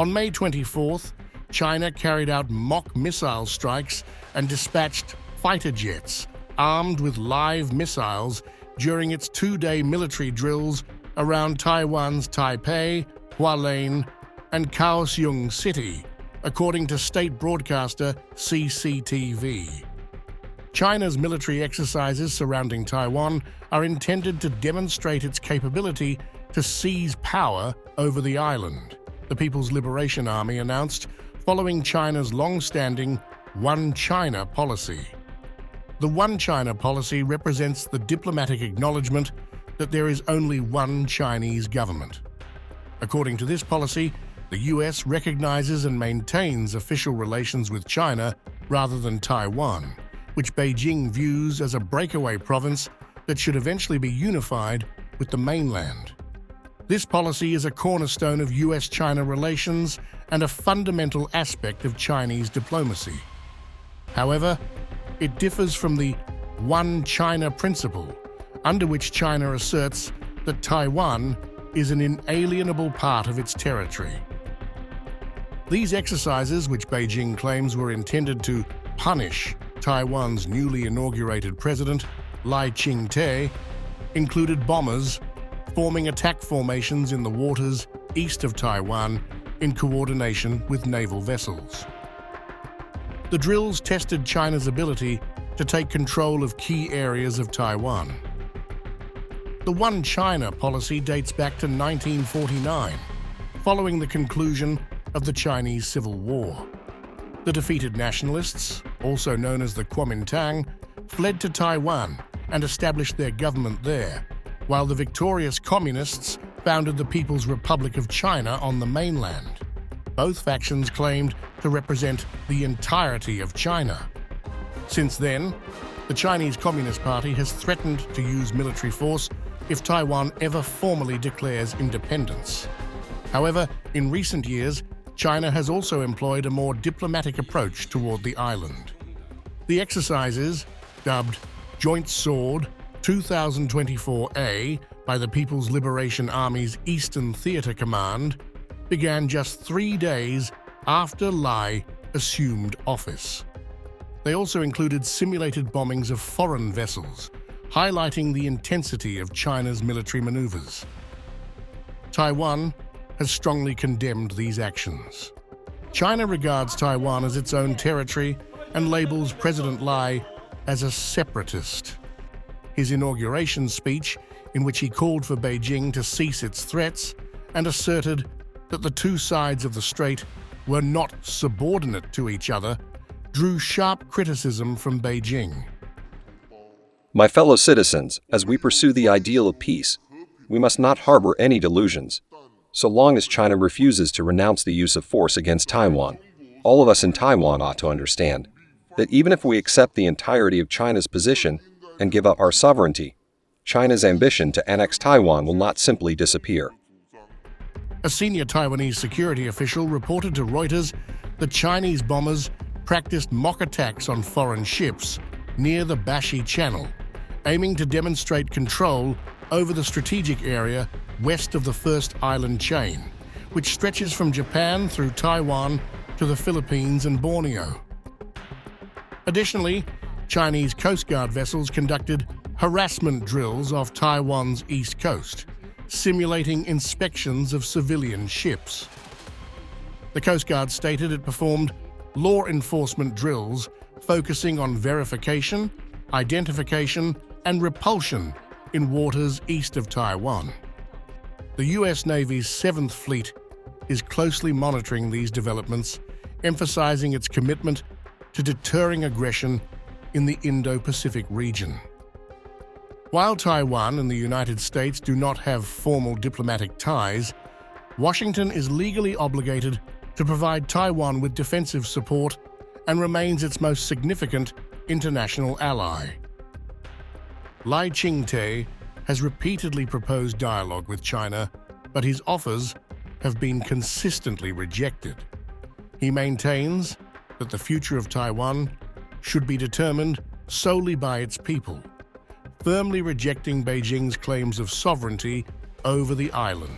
On May 24th, China carried out mock missile strikes and dispatched fighter jets armed with live missiles during its two-day military drills around Taiwan's Taipei, Hualien, and Kaohsiung City, according to state broadcaster CCTV. China's military exercises surrounding Taiwan are intended to demonstrate its capability to seize power over the island, the People's Liberation Army announced following China's long-standing One China policy. The One China policy represents the diplomatic acknowledgement that there is only one Chinese government. According to this policy, the US recognizes and maintains official relations with China rather than Taiwan, which Beijing views as a breakaway province that should eventually be unified with the mainland. This policy is a cornerstone of US-China relations and a fundamental aspect of Chinese diplomacy. However, it differs from the One China principle, under which China asserts that Taiwan is an inalienable part of its territory. These exercises, which Beijing claims were intended to punish Taiwan's newly inaugurated president, Ching-te, included bombers forming attack formations in the waters east of Taiwan in coordination with naval vessels. The drills tested China's ability to take control of key areas of Taiwan. The One China policy dates back to 1949, following the conclusion of the Chinese Civil War. The defeated nationalists, also known as the Kuomintang, fled to Taiwan and established their government there, while the victorious communists founded the People's Republic of China on the mainland. Both factions claimed to represent the entirety of China. Since then, the Chinese Communist Party has threatened to use military force if Taiwan ever formally declares independence. However, in recent years, China has also employed a more diplomatic approach toward the island. The exercises, dubbed Joint Sword 2024A by the People's Liberation Army's Eastern Theater Command, began just 3 days after Lai assumed office. They also included simulated bombings of foreign vessels, highlighting the intensity of China's military maneuvers. Taiwan has strongly condemned these actions. China regards Taiwan as its own territory and labels President Lai as a separatist. His inauguration speech, in which he called for Beijing to cease its threats and asserted that the two sides of the strait were not subordinate to each other, drew sharp criticism from Beijing. My fellow citizens, as we pursue the ideal of peace, we must not harbor any delusions. So long as China refuses to renounce the use of force against Taiwan, all of us in Taiwan ought to understand that even if we accept the entirety of China's position and give up our sovereignty, China's ambition to annex Taiwan will not simply disappear. A senior Taiwanese security official reported to Reuters that Chinese bombers practiced mock attacks on foreign ships near the Bashi Channel, aiming to demonstrate control over the strategic area west of the first island chain, which stretches from Japan through Taiwan to the Philippines and Borneo. Additionally, Chinese Coast Guard vessels conducted harassment drills off Taiwan's east coast, simulating inspections of civilian ships. The Coast Guard stated it performed law enforcement drills focusing on verification, identification, and repulsion in waters east of Taiwan. The U.S. Navy's 7th Fleet is closely monitoring these developments, emphasizing its commitment to deterring aggression in the Indo-Pacific region. While Taiwan and the United States do not have formal diplomatic ties, Washington is legally obligated to provide Taiwan with defensive support and remains its most significant international ally. Ching-te has repeatedly proposed dialogue with China, but his offers have been consistently rejected. He maintains that the future of Taiwan should be determined solely by its people, firmly rejecting Beijing's claims of sovereignty over the island.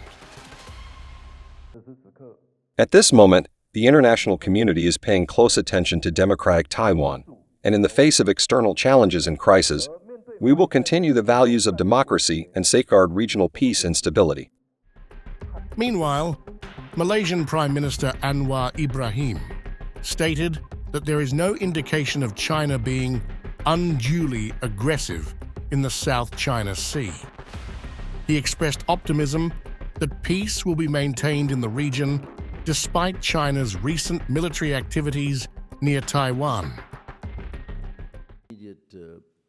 At this moment, the international community is paying close attention to democratic Taiwan, and in the face of external challenges and crises, we will continue the values of democracy and safeguard regional peace and stability. Meanwhile, Malaysian Prime Minister Anwar Ibrahim stated that there is no indication of China being unduly aggressive in the South China Sea. He expressed optimism that peace will be maintained in the region despite China's recent military activities near Taiwan.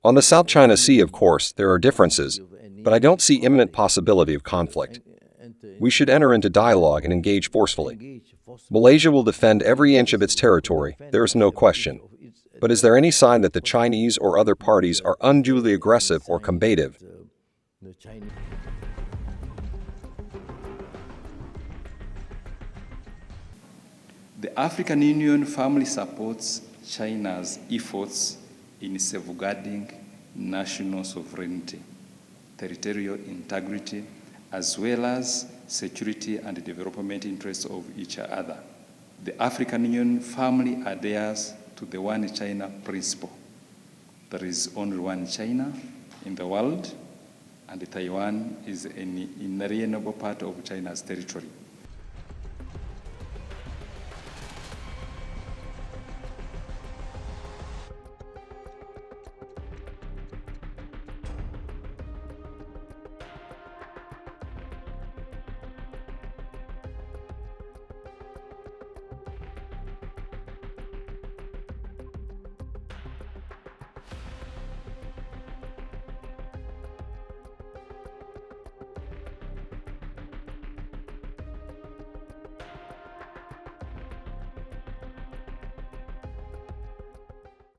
On the South China Sea, of course, there are differences, but I don't see imminent possibility of conflict. We should enter into dialogue and engage forcefully. Malaysia will defend every inch of its territory, there is no question. But is there any sign that the Chinese or other parties are unduly aggressive or combative? The African Union firmly supports China's efforts in safeguarding national sovereignty, territorial integrity, as well as security and development interests of each other. The African Union firmly adheres to the One China principle. There is only one China in the world, and Taiwan is an inalienable part of China's territory.